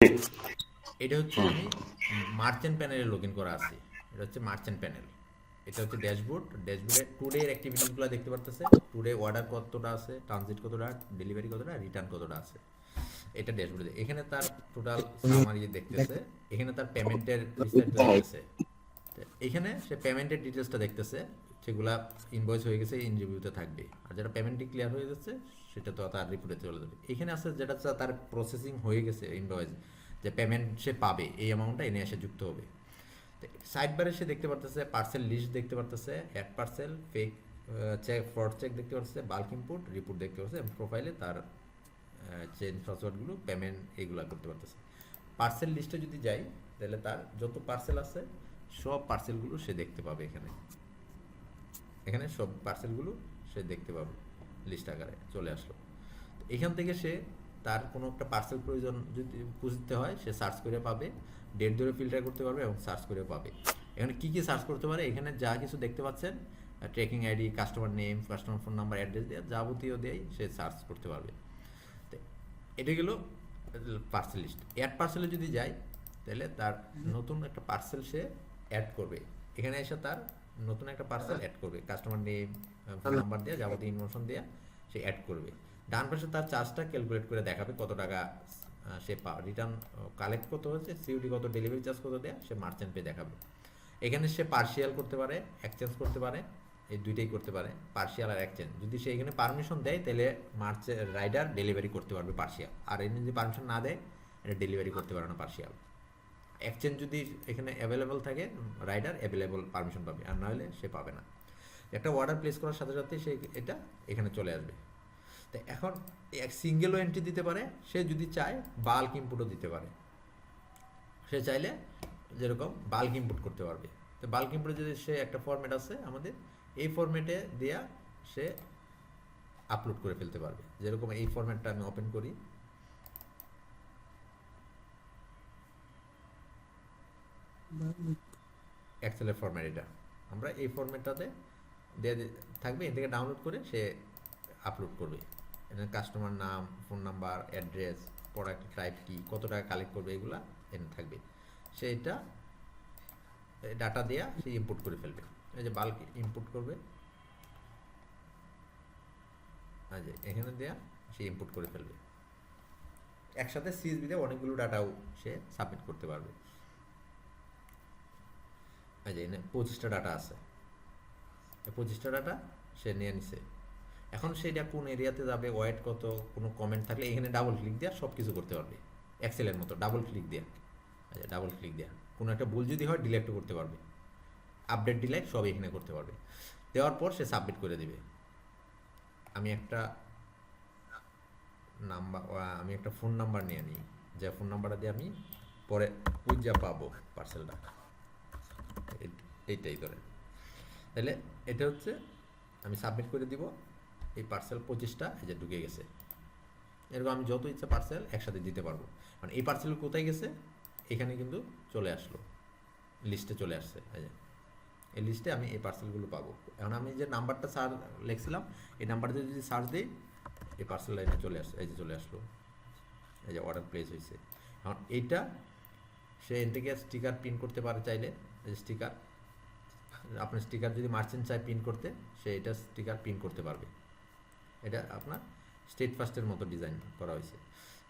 এটা হচ্ছে আমি মার্চেন্ট প্যানেলে লগ ইন করা আছে। এটা হচ্ছে মার্চেন্ট প্যানেল। এটা হচ্ছে ড্যাশবোর্ড। ড্যাশবোর্ডে টুডে এর অ্যাক্টিভিটিসগুলো দেখতে পারতেছে। টুডে অর্ডার কতটা আছে, ট্রানজিট কতটা, ডেলিভারি কতটা, রিটার্ন কতটা আছে। এটা ড্যাশবোর্ডে। এখানে তার টোটাল সামারি দেখতেছে। এখানে তার পেমেন্টের বিস্তারিত দেখতেছে। তো এখানে সে পেমেন্টের ডিটেলসটা দেখতেছে, সেগুলা ইনভয়েস হয়ে গেছে, ইন রিভিউতে থাকবে। আর যেটা পেমেন্টটি ক্লিয়ার হয়ে যাচ্ছে সেটা তো তার রিপোর্টে চলে যাবে। এখানে আছে যেটা তার প্রসেসিং হয়ে গেছে ইনভয়েস, যে পেমেন্ট সে পাবে এই অ্যামাউন্টটা এনে এসে যুক্ত হবে। সাইড বারে সে দেখতে পারতেছে পার্সেল লিস্ট দেখতে পারতেছে, add parcel, fake check, fraud check দেখতে পারতেছে, বাল্ক ইনপুট রিপোর্ট দেখতে পারতেছে, এবং প্রোফাইলে তার চেঞ্জ পাসওয়ার্ডগুলো, পেমেন্ট এইগুলো করতে পারতেছে। পার্সেল লিস্টে যদি যাই তাহলে তার যত পার্সেল আছে সব পার্সেলগুলো সে দেখতে পাবে। এখানে এখানে সব পার্সেলগুলো সে দেখতে পাবে, লিস্ট আকারে চলে আসলো। এখান থেকে সে তার কোনো একটা পার্সেল প্রয়োজন যদি খুঁজতে হয় সে সার্চ করে পাবে, ডেট ধরে ফিল্টার করতে পারবে এবং সার্চ করে পাবে। এখানে কী কী সার্চ করতে পারে, এখানে যা কিছু দেখতে পাচ্ছেন tracking ID, customer name, customer phone number, address দিয়ে যাবতীয় দিয়েই সে সার্চ করতে পারবে। তো এটা গেল পার্সেল লিস্ট। অ্যাড পার্সেলে যদি যাই তাহলে তার নতুন একটা পার্সেল সে অ্যাড করবে। এখানে এসে তার নতুন একটা পার্সেল অ্যাড করবে, কাস্টমার নেম, ফোন নাম্বার দিয়ে যাবতীয় ইনফরমেশন দিয়ে সে অ্যাড করবে। ডান পাশে তার চার্জটা ক্যালকুলেট করে দেখাবে কত টাকা সে রিটার্ন কালেক্ট কত হচ্ছে, সিউডি কত, ডেলিভারি চার্জ কত দেয়া, সে মার্চেন্ট পে দেখাবে। এখানে সে পার্সিয়াল করতে পারে, এক্সচেঞ্জ করতে পারে, এই দুইটাই করতে পারে, পার্সিয়াল আর এক্সচেঞ্জ। যদি সে এখানে পারমিশন দেয় তাহলে রাইডার ডেলিভারি করতে পারবে পার্সিয়াল, আর এখানে যদি পারমিশন না দেয় এটা ডেলিভারি করতে পারে না পার্সিয়াল। এক্সচেঞ্জ যদি এখানে অ্যাভেলেবল থাকে রাইডার অ্যাভেলেবল পারমিশন পাবে, আর নাহলে সে পাবে না। একটা অর্ডার প্লেস করার সাথে সাথে সে এটা এখানে চলে আসবে। তো এখন এক সিঙ্গেলও এন্ট্রি দিতে পারে, সে যদি চায় বাল্ক ইনপুটও দিতে পারে। সে চাইলে যেরকম বাল্ক ইনপুট করতে পারবে। তো বাল্ক ইনপুটে যদি সে একটা ফরম্যাট আছে আমাদের, এই ফরম্যাটে দেয়া সে আপলোড করে ফেলতে পারবে। যেরকম এই ফরম্যাটটা আমি ওপেন করি, এক্সেলের ফরম্যাট এটা, আমরা এই ফরম্যাটটাতে দিয়ে থাকবে, এর থেকে ডাউনলোড করে সে আপলোড করবে। এখানে কাস্টমার নাম, phone number, address, product type কি, কত টাকা কালেক্ট করবে, এগুলা এখানে থাকবে। সে এটা ডাটা দেয়া সে ইনপুট করে ফেলবে। এই যে বাল্ক ইনপুট করবে, যে এখানে দেয়া সে ইনপুট করে ফেলবে। একসাথে সিএসভি দিয়ে অনেকগুলো ডাটাও সে সাবমিট করতে পারবে। এই যে এখানে 25টা ডাটা আছে, 25টা ডাটা সে নিয়ে নিছে। এখন সেটা কোন এরিয়াতে যাবে, ওয়েট কত, কোনো কমেন্ট থাকলে এখানে ডাবল ক্লিক দেওয়া সব কিছু করতে পারবে। এক্সেলের মতো ডাবল ক্লিক দেওয়া, আচ্ছা ডাবল ক্লিক দেওয়া, কোনো একটা ভুল যদি হয় ডিলেটও করতে পারবে, আপডেট ডিলেট সব এখানে করতে পারবে। দেওয়ার পর সে সাবমিট করে দিবে। আমি একটা নাম্বার, আমি একটা ফোন নাম্বার নিয়ে নিই, যে ফোন নাম্বারটা দিয়ে আমি পরে যা পাবো পার্সেলটা, এইটাই ধরে। তাহলে এটা হচ্ছে আমি সাবমিট করে দিব, এই পার্সেল 25টা এই যে ঢুকে গেছে। এরকম আমি যত ইচ্ছা পার্সেল একসাথে দিতে পারবো। মানে এই পার্সেল কোথায় গেছে এখানে কিন্তু চলে আসলো, লিস্টে চলে আসছে। এই লিস্টে আমি এই পার্সেলগুলো পাবো। এখন আমি যে নাম্বারটা লিখছিলাম এই নাম্বারটা যদি সার্চ দিই এই পার্সেল লাইনে চলে আসছে, এই যে চলে আসলো, এই যে অর্ডার প্লেস হয়েছে। এখন এইটা সে এন থেকে স্টিকার প্রিন্ট করতে পারে চাইলে, এই স্টিকার, আপনার স্টিকার যদি মার্চেন্ট চায় প্রিন্ট করতে সে এটা স্টিকার প্রিন্ট করতে পারবে। এটা আপনার স্টেট ফার্স্টের মতো ডিজাইন করা হয়েছে।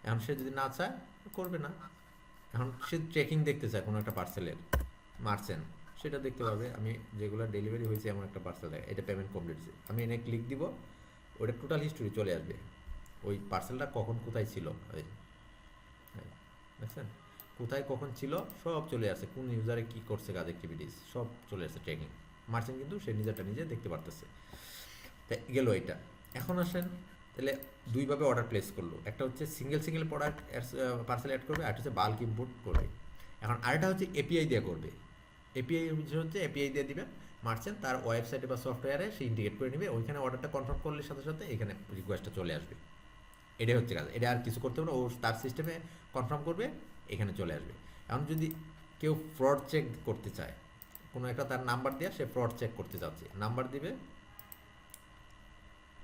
এখন সে যদি না চায় করবে না। এখন সে ট্রেকিং দেখতে চায় কোনো একটা পার্সেলের, মার্চেন্ট, সেটা দেখতে পারবে। আমি যেগুলো ডেলিভারি হয়েছে এমন একটা পার্সেল দেয়, এটা পেমেন্ট কমপ্লিট হয়েছে, আমি এনে ক্লিক দিব, ওটা টোটাল হিস্টোরি চলে আসবে, ওই পার্সেলটা কখন কোথায় ছিল, দেখছেন কোথায় কখন ছিল সব চলে আসছে, কোন ইউজারে কী করছে কাজ অ্যাক্টিভিটিস সব চলে আসছে ট্রেকিং। মার্চেন্ট কিন্তু সে নিজেরটা নিজে দেখতে পারতেছে। তাই গেল এটা। এখন আসেন তাহলে দুইভাবে অর্ডার প্লেস করলো, একটা হচ্ছে সিঙ্গেল প্রোডাক্ট পার্সেল অ্যাড করবে, আর হচ্ছে বাল্ক ইম্পোর্ট করবে। এখন আরেকটা হচ্ছে এপিআই দিয়ে করবে। এপিআই হচ্ছে এপিআই দিয়ে দিবে মার্চেন্ট তার ওয়েবসাইটে বা সফটওয়্যারে সে ইন্টিগ্রেট করে নেবে, ওইখানে অর্ডারটা কনফার্ম করলে সাথে সাথে এখানে রিকোয়েস্টটা চলে আসবে। এটাই হচ্ছে কাজ, এটা আর কিছু করতে হবে না, ও তার সিস্টেমে কনফার্ম করবে, এখানে চলে আসবে। এখন যদি কেউ ফ্রড চেক করতে চায়, কোনো একটা তার নাম্বার দিয়ে সে ফ্রড চেক করতে চাচ্ছে, নাম্বার দিবে,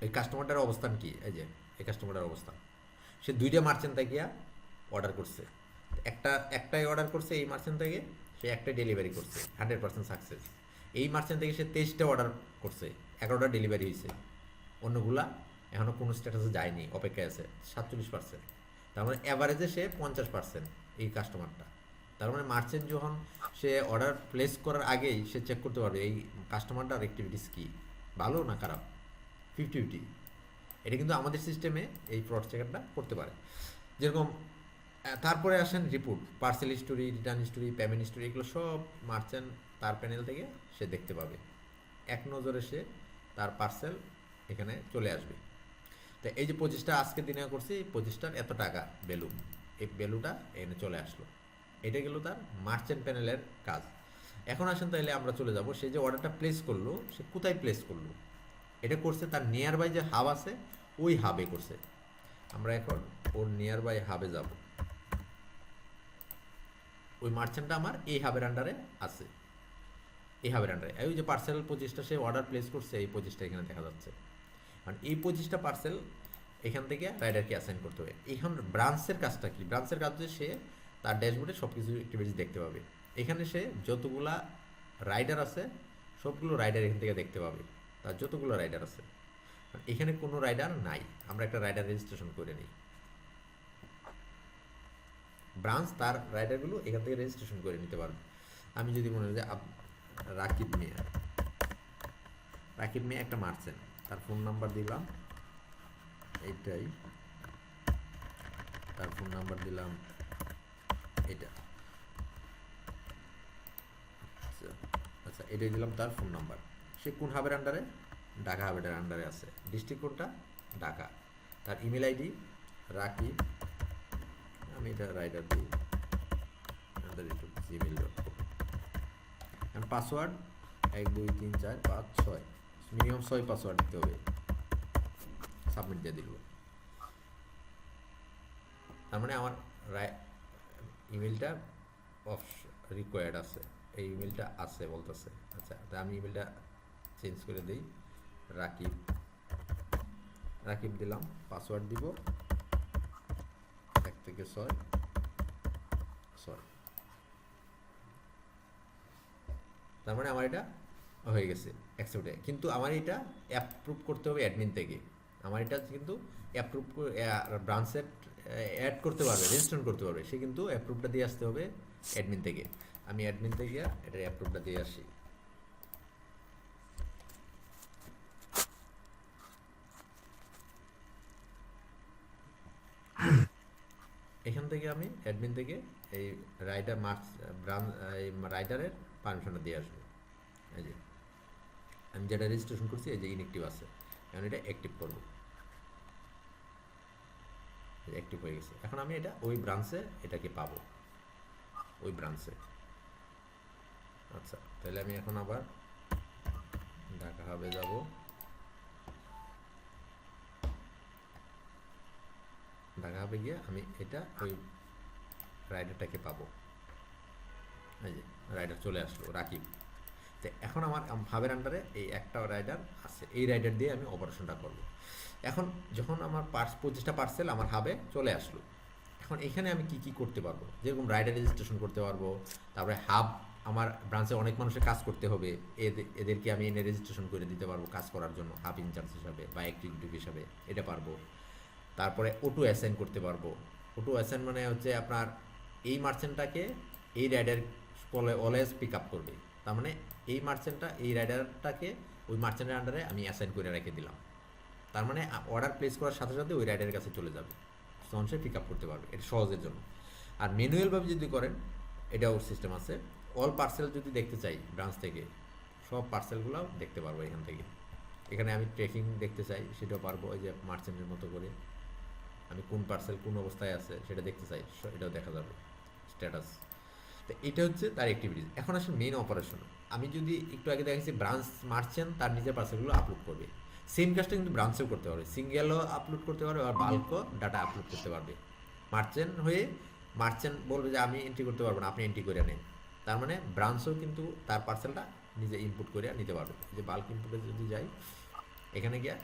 এই কাস্টমারটার অবস্থান কি, এই যে এই কাস্টমারটার অবস্থান, সে দুইটা মার্চেন্ট গিয়া অর্ডার করছে, একটাই অর্ডার করছে এই মার্চেন্ট থেকে, সে একটাই ডেলিভারি করছে, 100% সাকসেস। এই মার্চেন্ট থেকে সে 23টা অর্ডার করছে, 11টা ডেলিভারি হয়েছে, অন্যগুলা এখনও কোনো স্ট্যাটাসে যায়নি, অপেক্ষায় আছে 47%। তার মানে অ্যাভারেজে সে 50% এই কাস্টমারটা। তার মানে মার্চেন্ট যখন সে অর্ডার প্লেস করার আগেই সে চেক করতে পারবে এই কাস্টমারটার অ্যাক্টিভিটিস কী, ভালো না খারাপ, 50-50। এটা কিন্তু আমাদের সিস্টেমে এই ফ্রড চেকারটা করতে পারে। যেরকম তারপরে আসেন report, parcel history, return history, payment history, এগুলো সব মার্চেন্ট তার প্যানেল থেকে সে দেখতে পাবে। এক নজরে সে তার পার্সেল এখানে চলে আসবে। তো এই যে 25টা আজকে দিনে করছি, 25টার এত টাকা ভ্যালু, এই ভ্যালুটা এখানে চলে আসলো। এটা গেল তার মার্চেন্ট প্যানেলের কাজ। এখন আসেন তাহলে আমরা চলে যাব, সে যে অর্ডারটা প্লেস করলো সে কোথায় প্লেস করলো। এটা করছে তার নিয়ার বাই যে হাব আছে ওই হাবে করছে। আমরা এখন ওর নিয়ার বাই হাবে যাব। ওই মার্চেন্টটা আমার এই হাবের আন্ডারে আছে, এই হাবের আন্ডারে। ওই যে পার্সেল 25টা সে অর্ডার প্লেস করছে, এই 25টা এখানে দেখা যাচ্ছে। মানে এই 25টা পার্সেল এখান থেকে রাইডারকে অ্যাসাইন করতে হবে। এখন ব্রাঞ্চের কাজটা কি? ব্রাঞ্চের কাজ হচ্ছে সে তার ড্যাশবোর্ডে সব কিছু অ্যাক্টিভিটিস দেখতে পাবে। এখানে সে যতগুলা রাইডার আছে সবগুলো রাইডার এখান থেকে দেখতে পাবে, তার যতগুলো রাইডার আছে। এখানে কোনো রাইডার নাই, আমরা একটা রাইডার রেজিস্ট্রেশন করে নিই। ব্রাঞ্চ তার রাইডারগুলো এখান থেকে রেজিস্ট্রেশন করে নিতে পারবে। আমি যদি মনে হয় যে রাকিব মিয়া, রাকিব মিয়া একটা মার্চেন্ট, তার ফোন নাম্বার দিলাম এইটাই, তার ফোন নাম্বার দিলাম এটা, আচ্ছা এটাই দিলাম তার ফোন নাম্বার। সে কোন হাবের আন্ডারে? ঢাকা হাবের আন্ডারে আছে। ডিস্ট্রিক্ট কোডটা ঢাকা। তার ইমেল আইডি রাকিব, আমি এটা রাইডার দিই gmail.com। এখন পাসওয়ার্ড 1 2 3 4 5 6, মিনিমাম 6 পাসওয়ার্ড দিতে হবে। সাবমিট দিয়ে দিল। তার মানে আমার ইমেলটা অফ রিকোয়ার্ড আছে, এই ইমেলটা আছে বলতেছে। আচ্ছা তা আমি ইমেলটা চেঞ্জ করে দিই, রাকিব, রাকিব দিলাম, পাসওয়ার্ড দিব 1 থেকে 6 6। তার মানে আমার এটা হয়ে গেছে অ্যাকসেপ্টে। কিন্তু আমার এটা অ্যাপ্রুভ করতে হবে অ্যাডমিন থেকে। আমার এটা কিন্তু অ্যাপ্রুভ ব্রাঞ্চে অ্যাড করতে পারবে, রেজিস্ট্রেশন করতে পারবে, সে কিন্তু অ্যাপ্রুভটা দিয়ে আসতে হবে অ্যাডমিন থেকে। আমি অ্যাডমিন থেকে এটা অ্যাপ্রুভটা দিয়ে আসি। এখান থেকে আমি অ্যাডমিন থেকে এই রাইডার মার্কস ব্রাঞ্চ, এই রাইডারের পারমিশনটা দিয়ে আসবো। এই যে আমি যেটা রেজিস্ট্রেশন করছি এই যে ইনঅ্যাক্টিভ আছে, এখন এটা অ্যাক্টিভ করবো। অ্যাক্টিভ হয়ে গেছে। এখন আমি এটা ওই ব্রাঞ্চে এটাকে পাবো, ওই ব্রাঞ্চে। আচ্ছা তাহলে আমি এখন আবার ঢাকা হাবে যাব। ঢাকা হাবে গিয়ে আমি এটা ওই রাইডারটাকে পাবো। এই যে রাইডার চলে আসলো রাকিব। তো এখন আমার হাবের আন্ডারে এই একটা রাইডার আছে, এই রাইডার দিয়ে আমি অপারেশনটা করব। এখন যখন আমার 25টা পার্সেল আমার হাবে চলে আসলো, এখন এখানে আমি কি কি করতে পারবো? যেরকম রাইডার রেজিস্ট্রেশন করতে পারবো, তারপরে হাব, আমার ব্রাঞ্চে অনেক মানুষের কাজ করতে হবে, এদেরকে আমি এনে রেজিস্ট্রেশন করে দিতে পারবো কাজ করার জন্য হাব ইনচার্জ হিসাবে বা এক্সিকিউটিভ হিসাবে, এটা পারবো। তারপরে অটো অ্যাসাইন করতে পারবো। অটো অ্যাসাইন মানে হচ্ছে আপনার এই মার্চেন্টটাকে এই রাইডার অলওয়েজ পিক আপ করবে। তার মানে এই মার্চেন্টটা এই রাইডারটাকে ওই মার্চেন্টের আন্ডারে আমি অ্যাসাইন করে রেখে দিলাম। তার মানে অর্ডার প্লেস করার সাথে সাথে ওই রাইডারের কাছে চলে যাবে, তখন সে পিক আপ করতে পারবে। এটা সহজের জন্য। আর ম্যানুয়ালভাবে যদি করেন, এটা ওর সিস্টেম আছে। অল পার্সেল যদি দেখতে চাই ব্রাঞ্চ থেকে, সব পার্সেলগুলো দেখতে পারবো এখান থেকে। এখানে আমি ট্রেকিং দেখতে চাই, সেটাও পারবো। এই যে মার্চেন্টের মতো করে আমি কোন পার্সেল কোন অবস্থায় আছে সেটা দেখতে চাই, এটাও দেখা যাবে স্ট্যাটাস। তো এটা হচ্ছে তার অ্যাক্টিভিটিস। এখন আসলে মেইন অপারেশন। আমি যদি একটু আগে দেখেছি ব্রাঞ্চ মার্চেন্ট তার নিজের পার্সেলগুলো আপলোড করবে, সেম কাজটা কিন্তু ব্রাঞ্চেও করতে পারবে। সিঙ্গেলও আপলোড করতে পারবে আর বাল্কও ডাটা আপলোড করতে পারবে। মার্চেন্ট হয়ে মার্চেন্ট বলবে যে আমি এন্ট্রি করতে পারবো না, আপনি এন্ট্রি করে নেন। তার মানে ব্রাঞ্চও কিন্তু তার পার্সেলটা নিজে ইনপুট করে নিতে পারবে। যে বাল্ক ইনপুটে যদি যাই, এখানে গিয়ে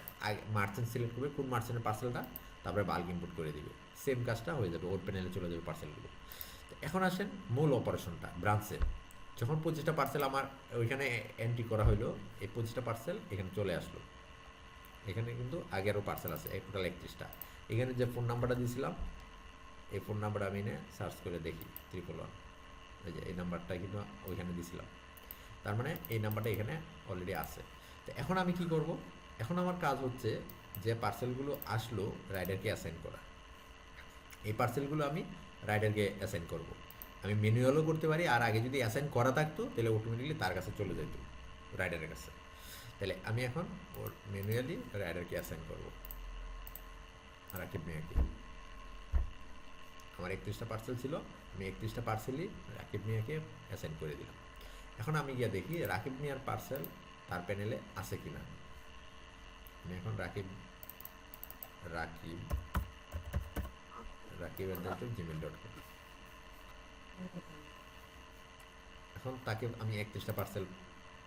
মার্চেন্ট সিলেক্ট করবে কোন মার্চেন্টের পার্সেলটা, তারপরে বাল্ক ইনপুট করে দিবে। সেম কাজটা হয়ে যাবে, ওর প্যানেলে চলে যাবে পার্সেলগুলো। তো এখন আসেন মূল অপারেশনটা ব্রাঞ্চে। যখন 25টা পার্সেল আমার ওইখানে এন্ট্রি করা হইলো, এই 25টা পার্সেল এখানে চলে আসলো। এখানে কিন্তু আগেরও পার্সেল আছে, টোটাল 31টা। এখানে যে ফোন নাম্বারটা দিয়েছিলাম, এই ফোন নাম্বারটা আমি এনে সার্চ করে দেখি 111, এই যে এই নাম্বারটা কিন্তু ওইখানে দিয়েছিলাম। তার মানে এই নাম্বারটা এখানে অলরেডি আছে। তো এখন আমি কি করব, এখন আমার কাজ হচ্ছে যে পার্সেলগুলো আসলো রাইডারকে অ্যাসাইন করা। এই পার্সেলগুলো আমি রাইডারকে অ্যাসাইন করব। আমি ম্যানুয়ালও করতে পারি, আর আগে যদি অ্যাসাইন করা থাকতো তাহলে অটোমেটিকলি তার কাছে চলে যেত, রাইডারের কাছে। তাহলে আমি এখন ওর ম্যানুয়ালি রাইডারকে অ্যাসাইন করব, রাকিব মিয়াকে। আমার 31টা পার্সেল ছিল, আমি 31টা পার্সেলই রাকিব মিয়াকে অ্যাসাইন করে দিলাম। এখন আমি গিয়ে দেখি রাকিব মিয়ার পার্সেল তার প্যানেলে আছে কিনা। আমি এখন রাকিব@gmail.com, এখন তাকে আমি 31টা পার্সেল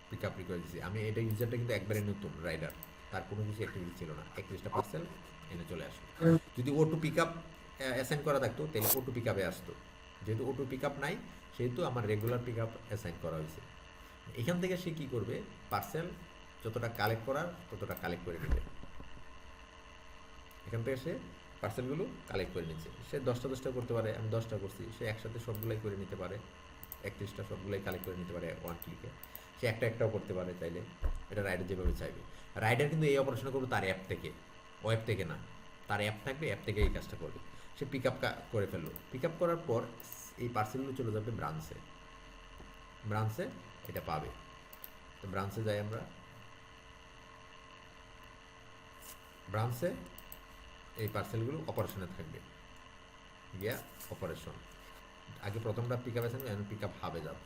পিক আপ রিকোয়েস্ট দিয়েছি। আমি এটা ইউজারটা কিন্তু একবারে নতুন রাইডার, তার কোনো কিছু অ্যাক্টিভিটি ছিল না। 31টা পার্সেল এনে চলে আসলো। যদি ও টু পিক আপ অ্যাসাইন করা থাকতো তাহলে ও টু পিক আপে আসতো। যেহেতু ও টু পিক আপ নাই, সেহেতু আমার রেগুলার পিক আপ অ্যাসাইন করা হয়েছে। এখান থেকে সে কী করবে, পার্সেল যতটা কালেক্ট করার ততটা কালেক্ট করে নেবে। এখান থেকে সে পার্সেলগুলো কালেক্ট করে নিচ্ছে। সে 10টা করতে পারে, আমি 10টা করছি। সে একসাথে সবগুলাই করে নিতে পারে, 31টা সবগুলাই কালেক্ট করে নিতে পারে ওয়ান ক্লিকে। সে একটাও করতে পারে চাইলে, এটা রাইডার যেভাবে চাইবে। রাইডার কিন্তু এই অপারেশন করবে তার অ্যাপ থেকে, ওয়েব থেকে না। তার অ্যাপ থাকবে, অ্যাপ থেকে এই কাজটা করবে। সে পিক আপ করে ফেললো। পিক আপ করার পর এই পার্সেলগুলো চলে যাবে ব্রাঞ্চে এটা পাবে। তো ব্রাঞ্চে যাই আমরা, ব্রাঞ্চে এই পার্সেলগুলো অপারেশনে থাকবে, গিয়া অপারেশন। আগে প্রথমটা পিক আপ আছে, এখন পিক আপ হাবে যাবে।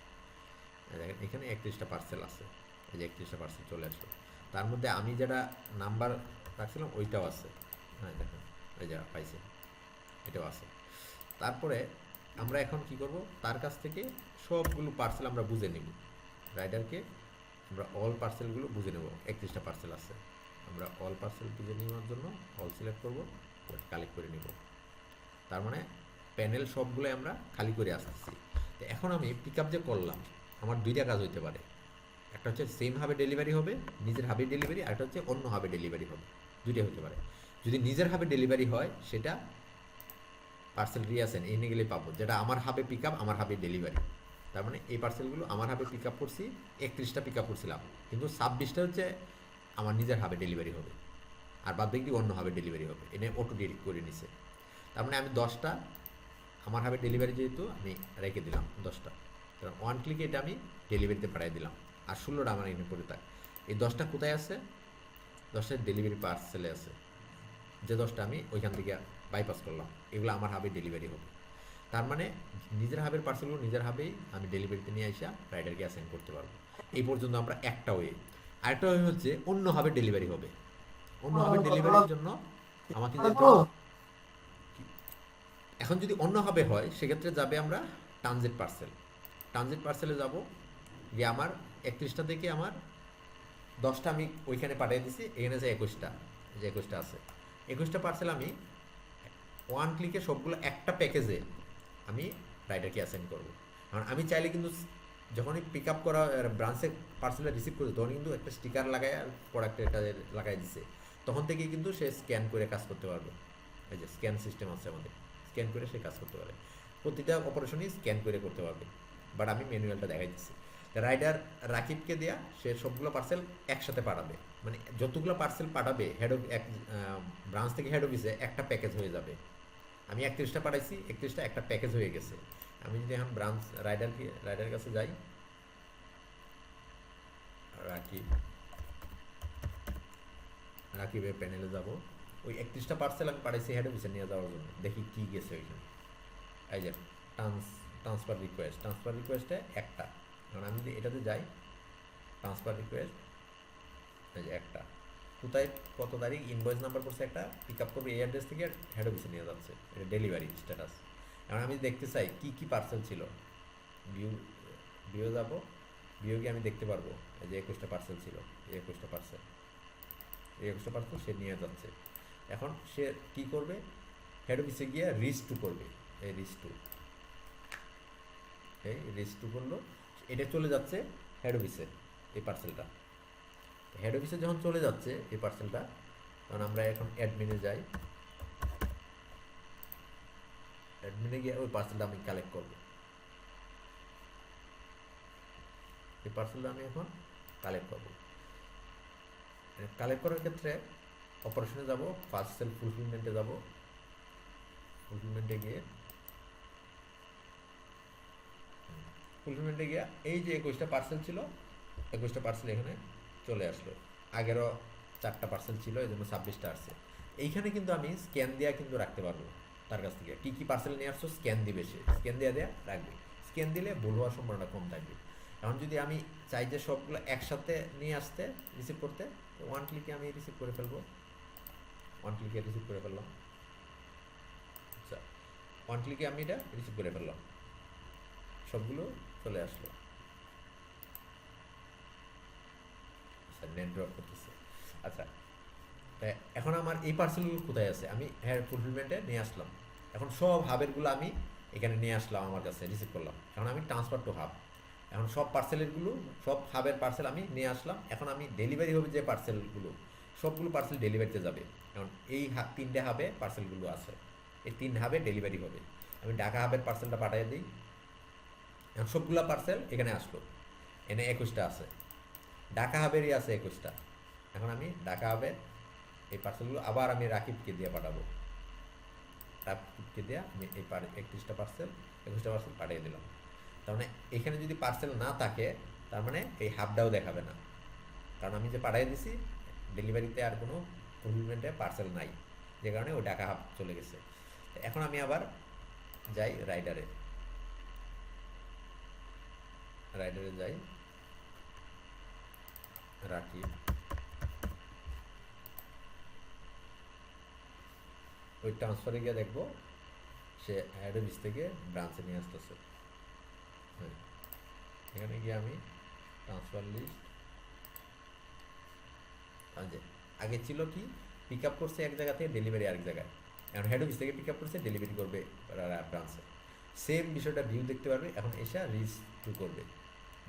দেখেন এখানে 31টা পার্সেল আছে, এই যে 31টা পার্সেল চলে আসলো। তার মধ্যে আমি যেটা নাম্বার রাখছিলাম ওইটাও আছে, হ্যাঁ দেখেন এই যে পাইছে, এটাও আছে। তারপরে আমরা এখন কি করব, তার কাছ থেকে সবগুলো পার্সেল আমরা বুঝে নিব। রাইডারকে আমরা অল পার্সেলগুলো বুঝে নেব। 31টা পার্সেল আছে, আমরা অল পার্সেল বুঝে নেওয়ার জন্য অল সিলেক্ট করব, কালেক্ট করে নিব। তার মানে প্যানেল সবগুলোই আমরা খালি করে আসতেছি। তো এখন আমি পিক আপ যে করলাম, আমার দুইটা কাজ হইতে পারে। একটা হচ্ছে সেম হাবে ডেলিভারি হবে, নিজের হাবে ডেলিভারি, আর একটা হচ্ছে অন্য হাবে ডেলিভারি হবে। দুইটাই হতে পারে। যদি নিজের হাবে ডেলিভারি হয় সেটা পার্সেল রিয়াসেন এনে গেলে পাবো, যেটা আমার হাবে পিক আপ, আমার হাবে ডেলিভারি। তার মানে এই পার্সেলগুলো আমার হাবে পিক আপ করছি, 31টা পিক আপ করছিলাম, কিন্তু 26টা হচ্ছে আমার নিজের হাবে ডেলিভারি হবে, আর বাদ বাকি অন্য হাবে ডেলিভারি হবে। এনে অটো ডিরেক্ট করে নিছে। তার মানে আমি 10টা আমার হাবে ডেলিভারি, যেহেতু আমি রেখে দিলাম 10টা, কারণ ওয়ান ক্লিকে এটা আমি ডেলিভারিতে পাঠিয়ে দিলাম। আর 16টা আমার এনে পড়ে থাক। এই 10টা কোথায় আছে, 10টা ডেলিভারি পার্সেলে আছে, যে 10টা আমি ওইখান থেকে বাইপাস করলাম, এগুলো আমার হাবে ডেলিভারি হবে। তার মানে নিজের হাবের পার্সেলগুলো নিজের হাবেই আমি ডেলিভারিতে নিয়ে আসা রাইডারকে অ্যাসাইন করতে পারবো। এই পর্যন্ত আমরা একটা ওয়ে। আরেকটা ওয়ে হচ্ছে অন্য হাবে ডেলিভারি হবে। অন্য হাবে ডেলিভারির জন্য আমাকে যেতে, এখন যদি অন্য হাবে হয় সেক্ষেত্রে যাবে আমরা ট্রানজিট পার্সেলে যাব, গিয়ে আমার 31টা থেকে আমার 10টা আমি ওইখানে পাঠিয়ে দিছি। এখানে যে 21টা, যে 21টা আছে, 21টা পার্সেল আমি ওয়ান ক্লিকে সবগুলো একটা প্যাকেজে আমি রাইডারকে অ্যাসাইন করবো। কারণ আমি চাইলে কিন্তু যখনই পিক আপ করা ব্রাঞ্চে পার্সেলটা রিসিভ করছে তখন কিন্তু একটা স্টিকার লাগায় প্রোডাক্টে এটা লাগাই দিছে, তখন থেকেই কিন্তু সে স্ক্যান করে কাজ করতে পারবে। এই যে স্ক্যান সিস্টেম আছে আমাদের, স্ক্যান করে সে কাজ করতে পারে। প্রতিটা অপারেশনই স্ক্যান করে করতে পারবে, বাট আমি ম্যানুয়ালটা দেখাই দিচ্ছি। রাইডার রাকিবকে দেয়া সে সবগুলো পার্সেল একসাথে পাঠাবে, মানে যতগুলো পার্সেল পাঠাবে এক ব্রাঞ্চ থেকে হেড অফিসে একটা প্যাকেজ হয়ে যাবে। আমি 31টা পাঠাইছি, 31টা একটা প্যাকেজ হয়ে গেছে। আমি যদি এখন ব্রাঞ্চ রাইডারের কাছে যাই, রাকিবের প্যানেলে যাব, ওই 31টা পার্সেল আমি পাঠাইছি হেড অফিসে নিয়ে যাওয়ার জন্য, দেখি কি গেছে ওইখানে। এই যে ট্রান্সফার রিকোয়েস্টে একটা, কারণ আমি যদি এটাতে যাই ট্রান্সফার রিকোয়েস্ট, এই যে একটা, কোথায় কত তারিখ ইনভয়েস নাম্বার করছে একটা, পিক আপ করবে এই অ্যাড্রেস থেকে হেড অফিসে নিয়ে যাচ্ছে, এটা ডেলিভারি স্ট্যাটাস। কারণ আমি দেখতে চাই কি কি পার্সেল ছিল, ভিউ যাবো, ভিউ গিয়ে আমি দেখতে পারবো এই যে 21টা পার্সেল ছিল, এই 21টা পার্সেল সে নিয়ে যাচ্ছে। এখন সে কি করবে, হেড অফিসে গিয়ে রিস্টু করবে, এই এই রিচ টু করলো, এটা চলে যাচ্ছে হেড অফিসে এই পার্সেলটা। হেড অফিসে যখন চলে যাচ্ছে এই পার্সেলটা, তখন আমরা এখন অ্যাডমিনে যাই। অ্যাডমিনে গিয়ে ওই পার্সেলটা আমি কালেক্ট করবো। এই পার্সেলটা আমি এখন কালেক্ট করবো। কালেক্ট করার ক্ষেত্রে অপারেশনে যাব, পার্সেল ফুলফিলমেন্টে যাব। ফুলফিলমেন্টে গিয়ে এই যে 21টা পার্সেল ছিল, 21টা পার্সেল এখানে চলে আসলো। আগেরও 4টা পার্সেল ছিল, এই জন্য 26টা আসছে। এইখানে কিন্তু আমি স্ক্যান দেওয়া কিন্তু রাখতে পারবো তার কাছ থেকে, কী পার্সেল নিয়ে আসছো স্ক্যান দিবে, সে স্ক্যান দেওয়া রাখবে। স্ক্যান দিলে ভুল হওয়ার সম্ভাবনা কম থাকবে। এখন যদি আমি চাই যে সবগুলো একসাথে নিয়ে আসতে, রিসিভ করতে, তো ওয়ান ক্লিকে আমি রিসিভ করে ফেলবো। ওয়ান ক্লিকে রিসিভ করে ফেললাম। আচ্ছা, ওয়ান ক্লিকে আমি এটা রিসিভ করে ফেললাম, সবগুলো চলে আসলো। আচ্ছা, নেট ড্রপ করতেছে। আচ্ছা, তাই এখন আমার এই পার্সেলগুলো কোথায় আছে, আমি হ্যাঁ ফুলফিলমেন্টে নিয়ে আসলাম। এখন সব হাবেরগুলো আমি এখানে নিয়ে আসলাম, আমার কাছে রিসিভ করলাম। এখন আমি ট্রান্সফার টু হাব, এখন সব পার্সেলেরগুলো, সব হাবের পার্সেল আমি নিয়ে আসলাম। এখন আমি ডেলিভারি হবে যে পার্সেলগুলো, সবগুলো পার্সেল ডেলিভারিতে যাবে। এখন এই 3টে হাবে পার্সেলগুলো আছে, এই 3 হাবে ডেলিভারি হবে। আমি ঢাকা হাবের পার্সেলটা পাঠিয়ে দিই। এখন সবগুলো পার্সেল এখানে আসলো, এনে 21টা আছে। ঢাকা হাবেরই আছে 21টা। এখন আমি ঢাকা হাবের এই পার্সেলগুলো আবার আমি রাকিবকে দিয়ে পাঠাবো। রাকিবকে দিয়ে আমি এই 21টা পার্সেল পাঠিয়ে দিলাম। তার মানে এখানে যদি পার্সেল না থাকে, তার মানে এই হাবটাও দেখাবে না, কারণ আমি যে পাঠিয়ে দিছি ডেলিভারিতে আর কোনো ফুলফিলমেন্টে পার্সেল নাই, যে কারণে ওই ঢাকা হাব চলে গেছে। এখন আমি আবার যাই রাইডারে যাই, রাকিব, ওই ট্রান্সফারে গিয়ে দেখবো সে হেড অফিস থেকে ব্রাঞ্চে নিয়ে আসতেছে। হ্যাঁ, এখানে গিয়ে আমি ট্রান্সফার লিস্ট, আগে ছিল কি পিক আপ করছে এক জায়গা থেকে, ডেলিভারি আরেক জায়গায়। এখন হেড অফিস থেকে পিক আপ করছে, ডেলিভারি করবে ব্রাঞ্চে। সেম বিষয়টা ভিউ দেখতে পারবে। এখন এসা রিচ টু করবে,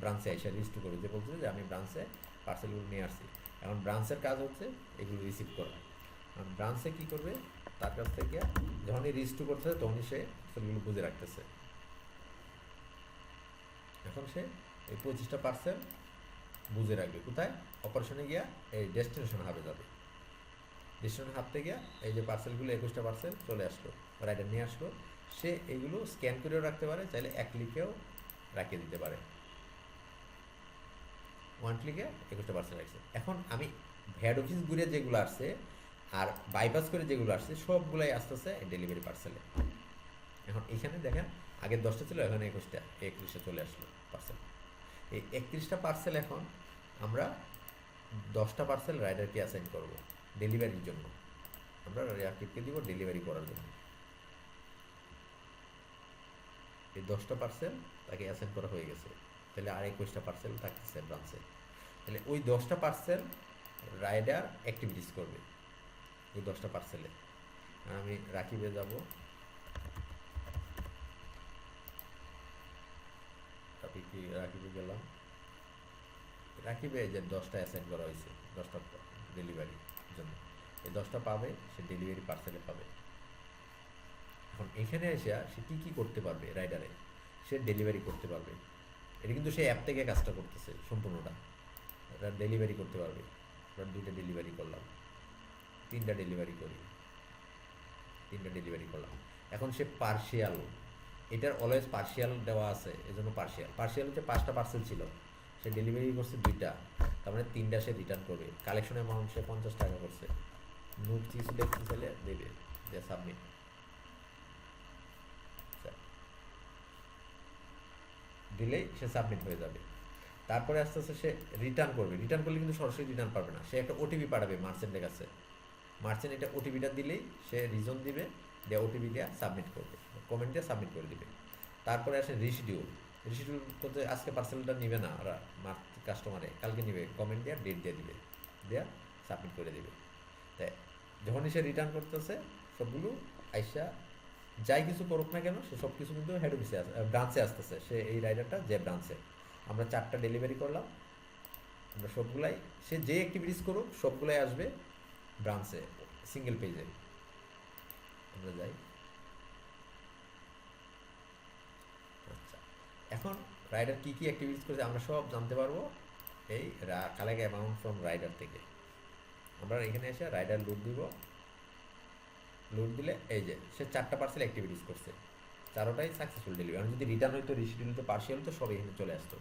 ব্রাঞ্চে এসে রিচ টু করবে, যে বলছে যে আমি ব্রাঞ্চে পার্সেলগুলো নিয়ে আসছি। এখন ব্রাঞ্চের কাজ হচ্ছে এগুলো রিসিভ করা। এখন ব্রাঞ্চে কী করবে, তার কাছ থেকে যখনই রিচ টু করতেছে তখনই সে পার্সেলগুলো বুঝে রাখতেছে। এখন সে এই 25টা পার্সেল বুঝে রাখবে কোথায়, অপারেশনে গিয়া এই ডেস্টিনেশন হাবে যাবে। ডেস্টিনেশন হাব থেকে এই যে পার্সেলগুলো 21টা পার্সেল চলে আসলো, রাইডার নিয়ে আসলো। সে এগুলো স্ক্যান করেও রাখতে পারে, চাইলে এক ক্লিকেও রাখিয়ে দিতে পারে। ওয়ান ক্লিকে 21টা পার্সেল আসছে। এখন আমি হেড অফিস ঘুরে যেগুলো আসছে আর বাইপাস করে যেগুলো আসছে সবগুলাই আসতেছে ডেলিভারি পার্সেলে। এখন এখানে দেখেন আগের 10টা ছিল, এখন 21টা চলে আসলো পার্সেল। এই 31টা পার্সেল এখন আমরা 10টা পার্সেল রাইডারকে অ্যাসাইন করবো ডেলিভারির জন্য। আমরা রাকিবকে দিব ডেলিভারি করার জন্য। এই 10টা পার্সেল তাকে অ্যাসাইন করা হয়ে গেছে, তাহলে আর 21টা পার্সেল থাকতেছে ব্রাঞ্চে। তাহলে ওই 10টা পার্সেল রাইডার অ্যাক্টিভিটিস করবে ওই 10টা পার্সেলে। আমি রাকিবে যাব, রাকিবে গেলাম। রাকিবে যে 10টা অ্যাসাইন করা হয়েছে, 10টা ডেলিভারির জন্য, এই 10টা পাবে, সে ডেলিভারি পার্সেলে পাবে। এখন এখানে এসে সে কী কী করতে পারবে রাইডারে, সে ডেলিভারি করতে পারবে। এটা কিন্তু সে অ্যাপ থেকে কাজটা করতেছে সম্পূর্ণটা। এটা ডেলিভারি করতে পারবে। এবার 2টা ডেলিভারি করলাম, 3টা ডেলিভারি করি, 3টা ডেলিভারি করলাম। এখন সে পার্শিয়াল, এটার অলওয়েজ পার্শিয়াল দেওয়া আছে, এই জন্য পার্শিয়াল হচ্ছে 5টা পার্সেল ছিল, সে ডেলিভারি করছে 2টা, তার মানে 3টা সে রিটার্ন করবে। কালেকশন অ্যামাউন্ট সে 50 টাকা করছে। নোট কিছু দেখতে চাইলে দেবে, যে সাবমিট দিলেই সে সাবমিট হয়ে যাবে। তারপরে আস্তে আস্তে সে রিটার্ন করবে। রিটার্ন করলে কিন্তু সরাসরি রিটার্ন পাবে না, সে একটা ওটিপি পাঠাবে মার্চেন্টের কাছে। মার্চেন্ট এটা ওটিপিটা দিলেই সে রিজন দিবে, দিয়ে ওটিপি দিয়ে সাবমিট করবে, কমেন্ট দিয়ে সাবমিট করে দিবে। তারপরে আসে রিশিডিউল করতে, আজকে পার্সেলটা নিবে না ওরা কাস্টমারে, কালকে নিবে, কমেন্ট দিয়ে ডেট দিয়ে দিবে, দেওয়া সাবমিট করে দিবে। তাই যখনই সে রিটার্ন করতেছে সবগুলো আইসা যাই কিছু করুক না কেন সে সব কিছু কিন্তু হেড অফিসে ব্রাঞ্চে আসতেছে, সে এই রাইডারটা যে ব্রাঞ্চে। আমরা 4টা ডেলিভারি করলাম, আমরা সবগুলাই, সে যে অ্যাক্টিভিটিস করুক সবগুলাই আসবে ব্রাঞ্চে সিঙ্গেল পেজে। আমরা যাই। আচ্ছা, এখন রাইডার কী কী অ্যাক্টিভিটিস করেছে আমরা সব জানতে পারবো এই কালেক্ট অ্যামাউন্ট ফ্রম রাইডার থেকে। আমরা এখানে এসে রাইডার লোড দিব, লোড দিলে এই যে সে 4টা পার্সেল অ্যাক্টিভিটিস করছে, 4টাই সাকসেসফুল ডেলিভারি। আমি যদি রিটার্ন হইতো, রিসিডিউল হতো, পার্সিয়াল হতো, সব এখানে চলে আসতো।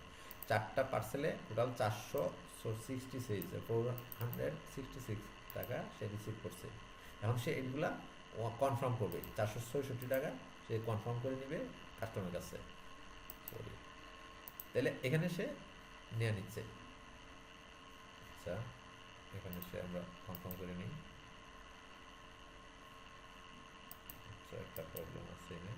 4টা পার্সেলে টোটাল 466 টাকা সে রিসিভ করছে। এখন সে এগুলা কনফার্ম করবে, 466 টাকা সে কনফার্ম করে নেবে কাস্টমারের কাছে। সরি, তাহলে এখানে সে নিয়ে নিচ্ছে। আচ্ছা, এখানে সে আমরা কনফার্ম করে নিই। আচ্ছা, একটা প্রবলেম আছে এখানে,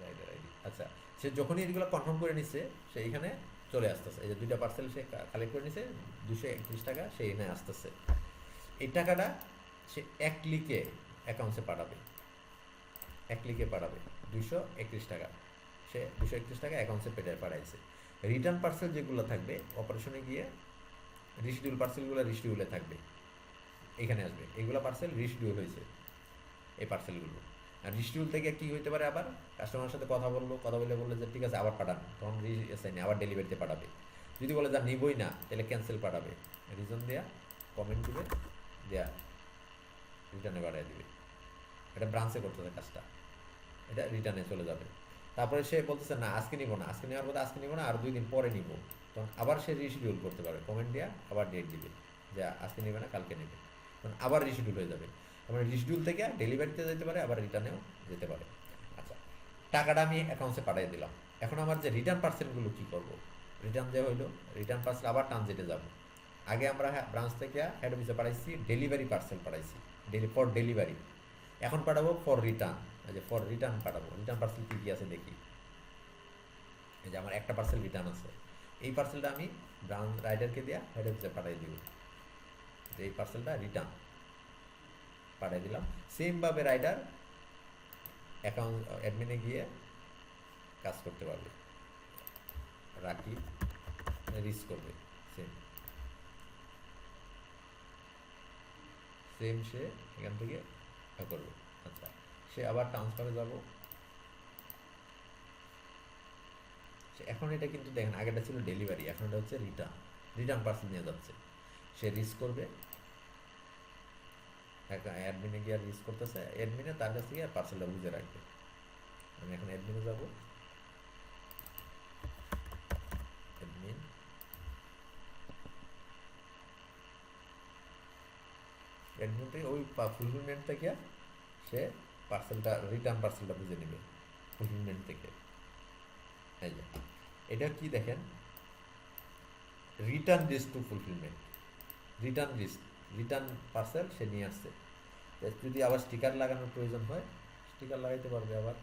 রাইডার আইডি। আচ্ছা, সে যখনই এগুলো কনফার্ম করে নিচ্ছে সে এখানে চলে আসতেছে। এই যে 2টা পার্সেল সে কালেক্ট করে নিছে, 231 টাকা সে এখানে আসতেছে। এই টাকাটা সে এক ক্লিকে অ্যাকাউন্টে পাঠাবে, এক ক্লিকে পাঠাবে 231 টাকা। সে 231 টাকা অ্যাকাউন্টে পাঠাইছে। রিটার্ন পার্সেল যেগুলো থাকবে অপারেশনে গিয়ে রিশিডিউল পার্সেলগুলো রিশিডিউলে থাকবে, এখানে আসবে। এগুলো পার্সেল রিশিডিউল হয়েছে, এই পার্সেলগুলো। আর রিশিডিউল থেকে কী হইতে পারে, আবার কাস্টমারের সাথে কথা বললে যে ঠিক আছে আবার পাঠান, তখন আবার ডেলিভারিতে পাঠাবে। যদি বলে যা নিবই না তাহলে ক্যান্সেল পাঠাবে, রিজন দেয়া, কমেন্ট দিবে, দেয়া রিটার্নে পাঠিয়ে দিবে। এটা ব্রাঞ্চে করতেছে কাজটা, এটা রিটার্নে চলে যাবে। তারপরে সে বলতেছে না আজকে নিব না, আজকে নেওয়ার কথা আজকে নিব না, আর 2 দিন পরে নিব, তখন আবার সে রিশিডিউল করতে পারে, কমেন্ট দেওয়া, আবার ডেট দিবে যে আজকে নেবে না কালকে নেবে, তখন আবার রিশিডিউল হয়ে যাবে। মানে রিশিডিউল থেকে ডেলিভারিতে যেতে পারে, আবার রিটার্নেও যেতে পারে। আচ্ছা, টাকাটা আমি অ্যাকাউন্টে পাঠিয়ে দিলাম। এখন আমার যে রিটার্ন পার্সেলগুলো কী করবো, রিটার্ন যে হইলো, রিটার্ন পার্সেল আবার ট্রানজিটে যাব। আগে আমরা ব্রাঞ্চ থেকে হেড অফিসে পাঠাইছি, ডেলিভারি পার্সেল পাঠাইছি, ফর ডেলিভারি। এখন পাঠাবো ফর রিটার্ন, এই যে ফর রিটার্ন পাঠাবো। রিটার্ন পার্সেল কী কী আছে দেখি। এই যে আমার একটা পার্সেল রিটার্ন আছে, এই পার্সেলটা আমি রাইডারকে দিয়ে হেড অফিসে পাঠিয়ে দিব, যে এই পার্সেলটা রিটার্ন পাঠিয়ে দিলাম। সেমভাবে রাইডার অ্যাকাউন্ট অ্যাডমিনে গিয়ে কাজ করতে পারবে, রাখি রিস করবে, সেম সেম সে এখান থেকে করবে। আচ্ছা, সে আবার ট্রান্সফারে যাব। এখন এটা কিন্তু দেখেন আগেটা ছিল ডেলিভারি, এখন এটা হচ্ছে রিটার্ন, রিটার্ন পার্সেল নিয়ে যাচ্ছে। সে রিস করবে, অ্যাডমিনে গিয়ে রিস করতেছে, অ্যাডমিনে তার কাছ থেকে পার্সেলটা বুঝে রাখবে। আমি এখন অ্যাডমিনে যাব, অ্যাডমিন, অ্যাডমিন থেকে ওই ফুলফিলমেন্ট থেকে সে পার্সেলটা, রিটার্ন পার্সেলটা বুঝে নেবে ফুলফিলমেন্ট থেকে। এই যে এটা কি দেখেন, return risk to fulfilment, return risk, return parcel সে নিয়ে আসছে। যদি আবার স্টিকার লাগানোর প্রয়োজন হয় স্টিকার লাগাইতে পারবে, আবার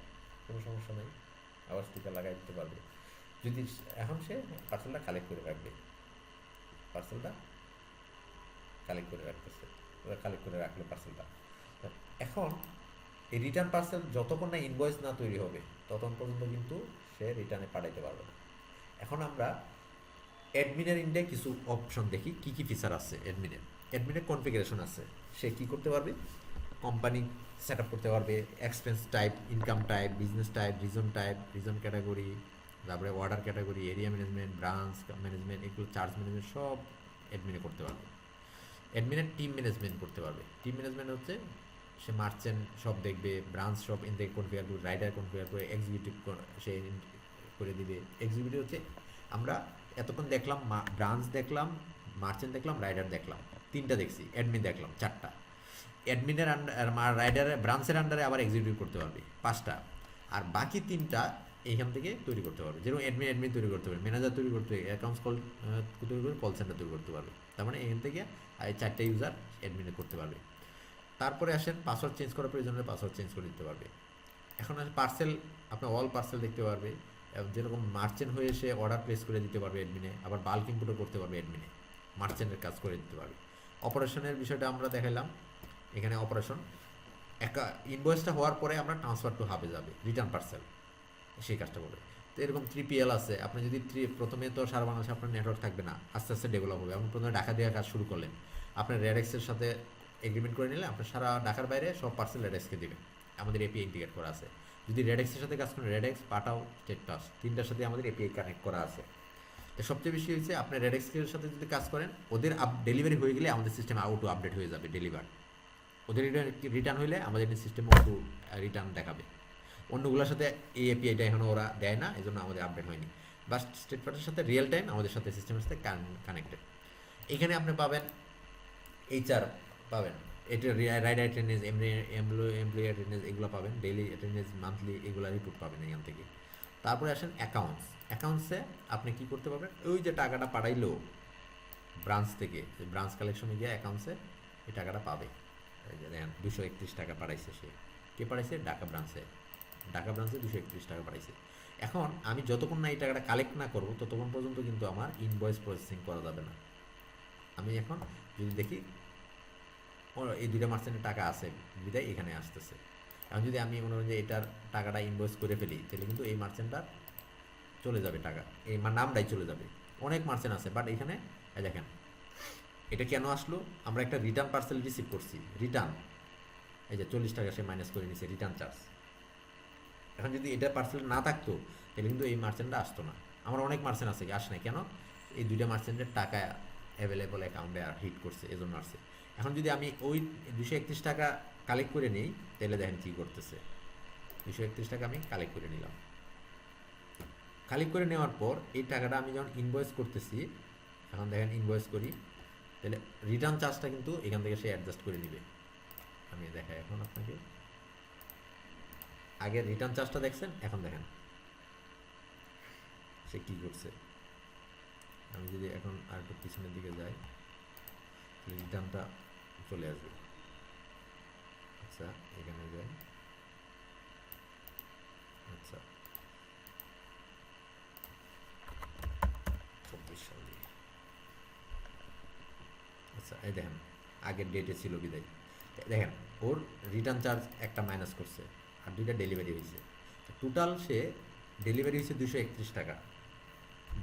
কোনো সমস্যা নেই, আবার স্টিকার লাগাই দিতে পারবে। যদি এখন সে পার্সেলটা কালেক্ট করে রাখবে, পার্সেলটা কালেক্ট করে রাখতেছে, কালেক্ট করে রাখলো পার্সেলটা। এখন এই রিটার্ন পার্সেল যতক্ষণ না ইনভয়েস না তৈরি হবে ততক্ষণ পর্যন্ত কিন্তু সে রিটার্নে পাঠাইতে পারবে না। এখন আমরা অ্যাডমিনের ইন্ডে কিছু অপশন দেখি, কী কী ফিচার আছে অ্যাডমিনের। অ্যাডমিনের কনফিগারেশন আছে, সে কী করতে পারবে, কোম্পানি সেট আপ করতে পারবে, expense type, income type, business type, reason category, তারপরে order category, area management, branch management, এগুলো চার্জ ম্যানেজমেন্ট সব অ্যাডমিনে করতে পারবে। অ্যাডমিনের টিম ম্যানেজমেন্ট করতে পারবে। টিম ম্যানেজমেন্ট হচ্ছে সে মার্চেন্ট সব দেখবে, ব্রাঞ্চ সব ইনটেক কনফিগার করবে, রাইডার কনফিগার করে, এক্সিকিউটিভ সে করে দিবে। এক্সিকিউটিভ হচ্ছে আমরা এতক্ষণ দেখলাম, ব্রাঞ্চ দেখলাম, মার্চেন্ট দেখলাম, রাইডার দেখলাম, 3টা দেখছি, অ্যাডমিন দেখলাম 4টা। অ্যাডমিনের রাইডারের ব্রাঞ্চের আন্ডারে আবার এক্সিকিউটিভ করতে পারবে 5টা, আর বাকি 3টা এইখান থেকে তৈরি করতে পারবে। যেরকম অ্যাডমিন তৈরি করতে পারবে, ম্যানেজার তৈরি করতে পারবে, অ্যাকাউন্টস তৈরি করে, কল সেন্টার তৈরি করতে পারবে। তার মানে এখান থেকে 4টা ইউজার অ্যাডমিনে করতে পারবে। তারপরে আসেন পাসওয়ার্ড চেঞ্জ করার প্রয়োজন হলে পাসওয়ার্ড চেঞ্জ করে দিতে পারবে। এখন আসে পার্সেল, আপনি অল পার্সেল দেখতে পারবে, যেরকম মার্চেন্ট হয়ে এসে অর্ডার প্লেস করে দিতে পারবে অ্যাডমিনে, আবার বাল্ক ইনপুটও করতে পারবে অ্যাডমিনে, মার্চেন্টের কাজ করে দিতে পারবে। অপারেশনের বিষয়টা আমরা দেখালাম, এখানে অপারেশন ইনভয়েসটা হওয়ার পরে আমরা ট্রান্সফার টু হাবে যাবে রিটার্ন পার্সেল, সেই কাজটা করবে। তো এরকম 3PL আছে, আপনি যদি প্রথমে তো সারা বাংলাদেশে আপনার নেটওয়ার্ক থাকবে না, আস্তে আস্তে ডেভেলপ হবে। আপনি প্রথমে ঢাকা দিয়ে কাজ শুরু করলেন, আপনার রেডেক্সের সাথে এগ্রিমেন্ট করে নিলে আপনার সারা ঢাকার বাইরে সব পার্সেল রেডেক্সকে দেবে, আমাদের এপিআই ইন্টিগ্রেট করা আছে। যদি রেডেক্সের সাথে কাজ করেন, রেডেক্স, পাঠাও, স্টেটাস, তিনটার সাথে আমাদের এপিআই কানেক্ট করা আছে। তো সবচেয়ে বেশি হচ্ছে আপনার রেডেক্সের সাথে যদি কাজ করেন, ওদের ডেলিভারি হয়ে গেলে আমাদের সিস্টেম আউটো আপডেট হয়ে যাবে ডেলিভার। ওদের রিটার্ন হইলে আমাদের সিস্টেম অটো রিটার্ন দেখাবে। অন্যগুলোর সাথে এই এপিআইটা এখনও ওরা দেয় না, এই জন্য আমাদের আপডেট হয়নি। বা স্টেট পার্টের সাথে রিয়েল টাইম আমাদের সাথে সিস্টেমের সাথে কানেক্টেড। এখানে আপনি পাবেন এইচআর পাবেন, এটা রাইড অ্যাটেন্ডেন্স, এমপ্লয়ি অ্যাটেন্ডেন্স, এগুলো পাবেন, ডেইলি অ্যাটেন্ডেন্স, মান্থলি, এগুলো রিপোর্ট পাবেন এখান থেকে। তারপরে আসেন অ্যাকাউন্টসে আপনি কী করতে পারবেন, ওই যে টাকাটা পাঠাইলো ব্রাঞ্চ থেকে, ব্রাঞ্চ কালেকশনে গিয়ে অ্যাকাউন্টসে এই টাকাটা পাবে। এই যে দেখেন 231 টাকা পাঠাইছে, সে কে পাঠাইছে? ঢাকা ব্রাঞ্চে 231 টাকা পাঠাইছে। এখন আমি যতক্ষণ না এই টাকাটা কালেক্ট না করবো ততক্ষণ পর্যন্ত কিন্তু আমার ইনভয়েস প্রসেসিং করা যাবে না। আমি এখন যদি দেখি এই দুইটা মার্চেন্টের টাকা আছে বিদায় এখানে আসতেছে, এখন যদি আমি মনে করি যে এটার টাকাটা ইনভয়েস করে ফেলি, তাহলে কিন্তু এই মার্চেন্টটা চলে যাবে, টাকা এই নামটাই চলে যাবে। অনেক মার্চেন্ট আছে, বাট এখানে দেখেন এটা কেন আসলো, আমরা একটা রিটার্ন পার্সেল রিসিভ করছি, রিটার্ন, এই যে 40 টাকা সে মাইনাস করে নিছে রিটার্ন চার্জ। এখন যদি এটা পার্সেল না থাকতো তাহলে কিন্তু এই মার্চেন্টটা আসতো না। আমার অনেক মার্চেন্ট আছে আসে না, কেন? এই দুইটা মার্চেন্টের টাকা অ্যাভেলেবল অ্যাকাউন্টে আর হিট করছে, এজন্য আসছে। এখন যদি আমি ওই 231 টাকা কালেক্ট করে নিই, তাহলে দেখেন কী করতেছে, 231 টাকা আমি কালেক্ট করে নিলাম। কালেক্ট করে নেওয়ার পর এই টাকাটা আমি যখন ইনভয়েস করতেছি, এখন দেখেন ইনভয়েস করি, তাহলে রিটার্ন চার্জটা কিন্তু এখান থেকে সে অ্যাডজাস্ট করে নিবে। আমি দেখাই এখন আপনাকে, আগে রিটার্ন চার্জটা দেখছেন, এখন দেখেন সে কী করছে। আমি যদি এখন আর একটু পিছনের দিকে যাই, রিটার্নটা চলে আসবে। আচ্ছা এখানে যাই, আচ্ছা 24 সালে, আচ্ছা এই দেখেন আগের ডেটে ছিল বিদায়, দেখেন ওর রিটার্ন চার্জ একটা মাইনাস করছে আর দুইটা ডেলিভারি হয়েছে, টোটাল সে ডেলিভারি হয়েছে 231 টাকা,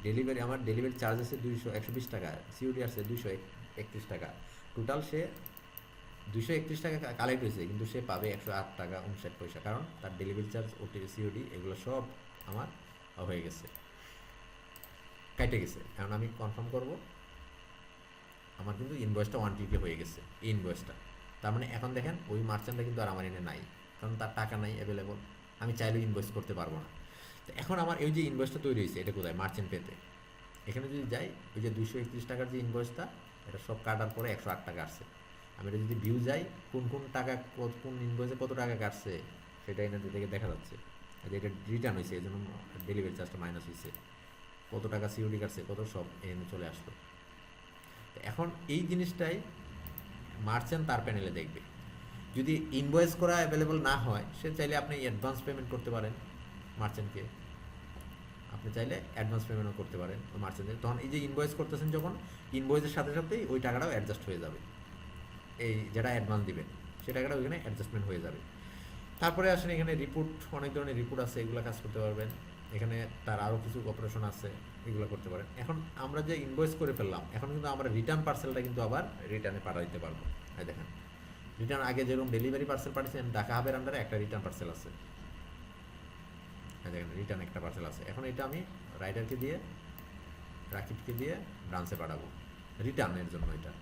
ডেলিভারি আমার ডেলিভারি চার্জ আছে 120 টাকা, সিওডি আসছে 231 টাকা, টোটাল সে 231 টাকা কালেক্ট হয়েছে, কিন্তু সে পাবে 108 টাকা 59 পয়সা, কারণ তার ডেলিভারি চার্জ, ওটি, সিওডি এগুলো সব আমার হয়ে গেছে, কেটে গেছে। এখন আমি কনফার্ম করব, আমার কিন্তু ইনভয়েসটা 1 হয়ে গেছে, এই ইনভয়েসটা। তার মানে এখন দেখেন ওই মার্চেন্টটা কিন্তু আর আমার এনে নাই, কারণ তার টাকা নাই অ্যাভেলেবল, আমি চাইলেও ইনভয়েস করতে পারবো না। তো এখন আমার এই যে ইনভয়েসটা তৈরি হয়েছে, এটা কোথায়? মার্চেন্ট পেতে। এখানে যদি যাই, ওই যে 231 টাকার যে ইনভয়েসটা, এটা সব কাটার পরে 108 টাকা আসছে। আমি এটা যদি ভিউ যাই, কোন কোন টাকা, কোন ইনভয়েসে কত টাকা কাটছে সেটা এখানে থেকে দেখা যাচ্ছে। যে এটা রিটার্ন হয়েছে, এই জন্য ডেলিভারি চার্জটা মাইনাস হয়েছে, কত টাকা সিওডি কাটছে, কত সব এখানে চলে আসলো। এখন এই জিনিসটাই মার্চেন্ট তার প্যানেলে দেখবে। যদি ইনভয়েস করা অ্যাভেলেবল না হয়, সে চাইলে আপনি অ্যাডভান্স পেমেন্ট করতে পারেন মার্চেন্টকে, আপনি চাইলে অ্যাডভান্স পেমেন্টও করতে পারেন মার্চেন্টে, তখন এই যে ইনভয়েস করতেছেন যখন, ইনভয়েসের সাথে সাথেই ওই টাকাটাও অ্যাডজাস্ট হয়ে যাবে, এই যেটা অ্যাডভান্স দিবেন সে টাকাটা ওইখানে অ্যাডজাস্টমেন্ট হয়ে যাবে। তারপরে আসেন এখানে রিপোর্ট, অনেক ধরনের রিপোর্ট আছে, এগুলো কাজ করতে পারবেন। এখানে তার আরও কিছু অপারেশন আছে, এগুলো করতে পারেন। এখন আমরা যে ইনভয়েস করে ফেললাম, এখন কিন্তু আমরা রিটার্ন পার্সেলটা কিন্তু আবার রিটার্নে পাঠিয়ে দিতে পারবো। এই দেখেন রিটার্ন, আগে যেরকম ডেলিভারি পার্সেল পাঠিয়েছেন, ঢাকা হাবের আন্ডারে একটা রিটার্ন পার্সেল আছে, দেখেন রিটার্ন একটা পার্সেল আছে। এখন এটা আমি রাইডারকে দিয়ে, রাকিবকে দিয়ে ব্রাঞ্চে পাঠাবো রিটার্নের জন্য, এটা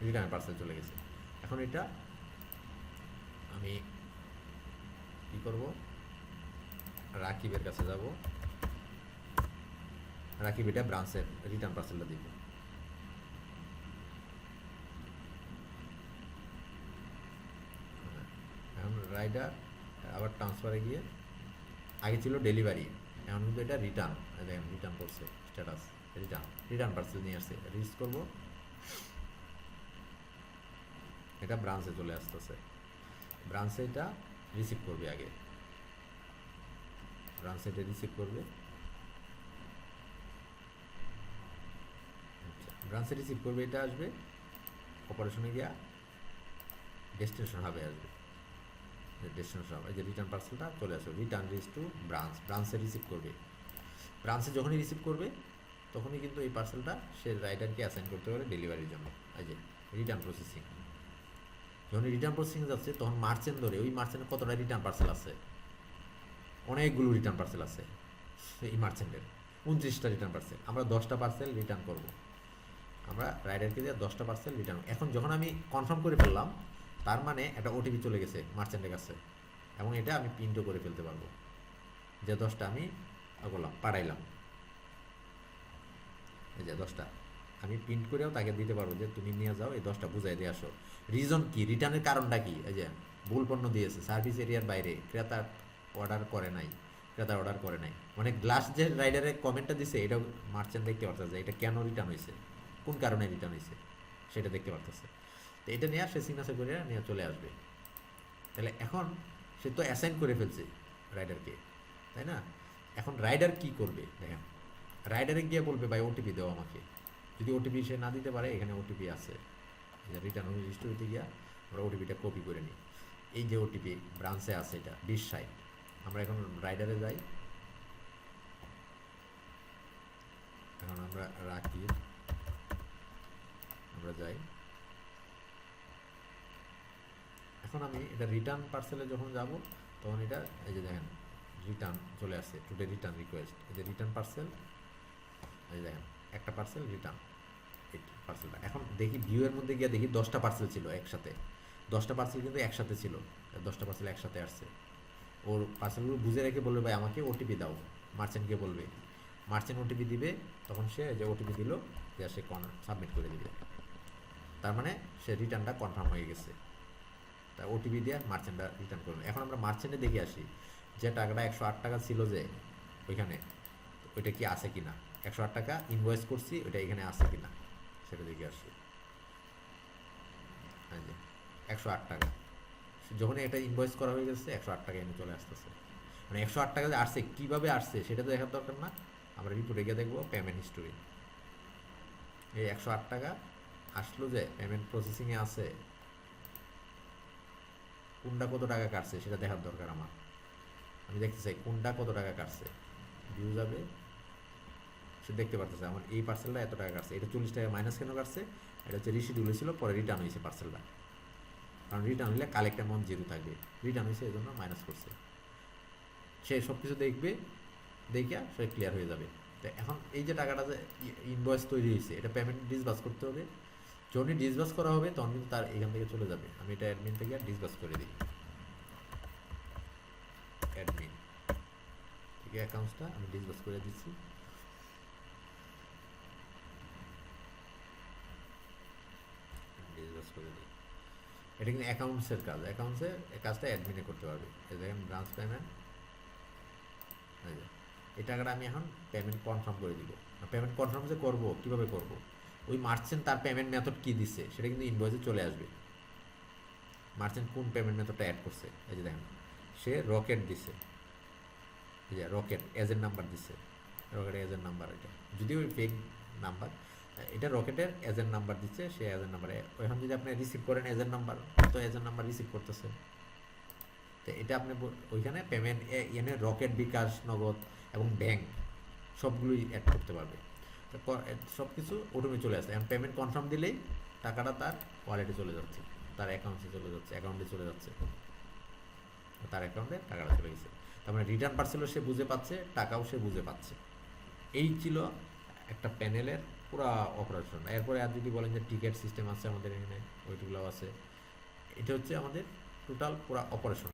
রিটার্ন পার্সেল চলে গেছে। এখন এটা আমি কী করব, রাকিবের কাছে যাব, রাকিব এটা ব্রাঞ্চের রিটার্ন পার্সেলটা দিব। এখন রাইডার আবার ট্রান্সফারে গিয়ে, আগে ছিল ডেলিভারি, এখন কিন্তু এটা রিটার্ন, দেখেন রিটার্ন করছে, স্ট্যাটাস রিটার্ন পার্সেল নিয়ে আসছে, রিচ করবো, এটা ব্রাঞ্চে চলে আসতেছে, ব্রাঞ্চে এটা রিসিভ করবে, আগে ব্রাঞ্চে এটা রিসিভ করবে, ব্রাঞ্চে রিসিভ করবে, এটা আসবে অপারেশনে গিয়া ডেস্টিনেশন হাবে আসবে, ডেস্টিনেশন এই যে রিটার্ন পার্সেলটা চলে আসবে, রিটার্ন রিচ টু ব্রাঞ্চে রিসিভ করবে। ব্রাঞ্চে যখনই রিসিভ করবে তখনই কিন্তু এই পার্সেলটা সে রাইডারকে অ্যাসাইন করতে পারে ডেলিভারির জন্য। এই যে রিটার্ন প্রসেসিং, যখন রিটার্ন প্রসেসিং যাচ্ছে তখন মার্চেন্ট ধরে ওই মার্চেন্টের কতটা রিটার্ন পার্সেল আছে, অনেকগুলো রিটার্ন পার্সেল আছে এই মার্চেন্টের, 29টা রিটার্ন পার্সেল। আমরা 10টা পার্সেল রিটার্ন করব, আমরা রাইডারকে দিয়ে 10টা পার্সেল রিটার্ন। এখন যখন আমি কনফার্ম করে ফেললাম তার মানে একটা ওটিপি চলে গেছে মার্চেন্টের কাছে, এবং এটা আমি প্রিন্টও করে ফেলতে পারবো যে 10টা আমি করলাম পাঠাইলাম, এই যে 10টা আমি প্রিন্ট করেও তাকে দিতে পারবো যে তুমি নিয়ে যাও এই 10টা বুঝাই দিয়ে আসো। রিজন কি, রিটার্নের কারণটা কি, এই যে ভুল পণ্য দিয়েছে, সার্ভিস এরিয়ার বাইরে, ক্রেতা অর্ডার করে নাই, মানে গ্লাস যে রাইডারে কমেন্টটা দিছে এটাও মার্চেন্ট দেখতে পারতেছে, এটা কেন রিটার্ন হয়েছে, কোন কারণে রিটার্ন হয়েছে সেটা দেখতে পারতেছে। তো এটা নিয়ে সে সিগনেচার করে নিয়ে চলে আসবে। তাহলে এখন সে তো অ্যাসাইন করে ফেলছে রাইডারকে, তাই না? এখন রাইডার কি করবে দেখেন, রাইডারে গিয়ে বলবে ভাই ওটিপি দেওয়া আমাকে, যদি ওটিপি সে না দিতে পারে এখানে ওটিপি আছে, রিটার্ন হিস্টোরিতে গিয়া আমরা ওটিপিটা কপি করে নিই। এই যে ওটিপি ব্রাঞ্চে আছে এটা 2060, আমরা এখন রাইডারে যাই, এখন আমরা রাখি, আমরা যাই, এখন আমি এটা রিটার্ন পার্সেলে যখন যাব তখন এটা এই যে দেখেন রিটার্ন চলে আসছে, টুডে রিটার্ন রিকোয়েস্ট, এই যে রিটার্ন পার্সেল, এই দেখেন একটা পার্সেল রিটার্ন, এই পার্সেলটা। এখন দেখি ভিউয়ের মধ্যে গিয়ে দেখি 10টা পার্সেল ছিল একসাথে, 10টা পার্সেল কিন্তু একসাথে ছিল, 10টা পার্সেল একসাথে আসছে। ওর পার্সেলগুলো বুঝে রেখে বলবে ভাই আমাকে ওটিপি দাও, মার্চেন্টকে বলবে, মার্চেন্ট ওটিপি দিবে, তখন সে যে ওটিপি দিল যে সে সাবমিট করে দিবে, তার মানে সে রিটার্নটা কনফার্ম হয়ে গেছে। তা ওটিপি দিয়ে মার্চেন্টটা রিটার্ন করবে। এখন আমরা মার্চেন্টে দেখে আসি যে টাকাটা 108 টাকা ছিল যে ওইখানে, ওইটা কি আছে কি না, 108 টাকা ইনভয়েস করছি ওইটা এখানে আছে কি না সেটা দেখে আসি। হ্যাঁ যে 108 টাকা যখন এটা ইনভয়েস করা হয়ে গেছে 108 টাকা এনে চলে আসতেছে, মানে 108 টাকা যে আসছে কীভাবে আসছে সেটা তো দেখার দরকার না, আমরা রিপোর্টে গিয়ে দেখবো পেমেন্ট হিস্টোরি, এই 108 টাকা আসলো যে পেমেন্ট প্রসেসিংয়ে আছে, কোনটা কত টাকা কাটছে সেটা দেখার দরকার আমার, আমি দেখতে চাই কোনটা কত টাকা কাটছে, ভিউ যাবে, সে দেখতে পারতেছে আমার এই পার্সেলটা এত টাকা কাটছে, এটা 40 টাকা মাইনাস কেন কাটছে, এটা হচ্ছে রিসিডিউল হয়েছিল পরে রিটার্ন হয়েছে পার্সেলটা, কারণ রিটার্ন হলে কালেক্ট অ্যামাউন্ট জিরো থাকবে, রিটার্ন হয়েছে এই জন্য মাইনাস করছে। সে সব কিছু দেখবে, দেখিয়া সে ক্লিয়ার হয়ে যাবে। তো এখন এই যে টাকাটা যে ইনভয়েস তৈরি হয়েছে এটা পেমেন্ট ডিসবাস করতে হবে, যখনই ডিসবাস করা হবে তখন কিন্তু তার এখান থেকে চলে যাবে। আমি এটা অ্যাডমিন থেকে ডিসবাস করে দিই, অ্যাডমিন থেকে অ্যাকাউন্টসটা আমি ডিসবাস করে দিচ্ছি। ডিসবাস করে দিই, এটা কিন্তু অ্যাকাউন্টসের কাজ, অ্যাকাউন্টসের কাজটা অ্যাডমিনে করতে পারবে। এই দেখেন ব্রাঞ্চ পেমেন্ট, এই টাকাটা আমি এখন পেমেন্ট কনফার্ম করে দিব। পেমেন্ট কনফার্ম যে করবো কীভাবে করব, ওই মার্চেন্ট তার পেমেন্ট মেথড কী দিচ্ছে সেটা কিন্তু ইনভয়েসে চলে আসবে, মার্চেন্ট কোন পেমেন্ট মেথডটা অ্যাড করছে, এই যে দেখেন সে রকেট দিছে, এই যে রকেট এজেন্ট নাম্বার দিছে, রকেটের এজেন্ট নাম্বার, এটা যদিও ফেক নাম্বার, এটা রকেটের এজেন্ট নাম্বার দিচ্ছে, সে এজেন্ট নাম্বারে এখন যদি আপনি রিসিভ করেন এজেন্ট নাম্বার, তো এজেন্ট নাম্বার রিসিভ করতেছে, তো এটা আপনি ওইখানে পেমেন্ট এনে রকেট, বিকাশ, নগদ এবং ব্যাংক সবগুলোই অ্যাড করতে পারবে, তো সব কিছু অটোমেটিক চলে আসে। এখন পেমেন্ট কনফার্ম দিলেই টাকাটা তার ওয়ালেটে চলে যাচ্ছে, তার অ্যাকাউন্টে চলে যাচ্ছে, তার অ্যাকাউন্টে টাকাটা চলে গেছে। তার মানে রিটার্ন পার্সেলও সে বুঝে পাচ্ছে, টাকাও সে বুঝে পাচ্ছে। এই ছিল একটা প্যানেলের পুরো অপারেশন। এরপরে আর যদি বলেন যে টিকিট সিস্টেম আছে আমাদের এখানে, ওইগুলো আছে, এটা হচ্ছে আমাদের টোটাল পুরো অপারেশন।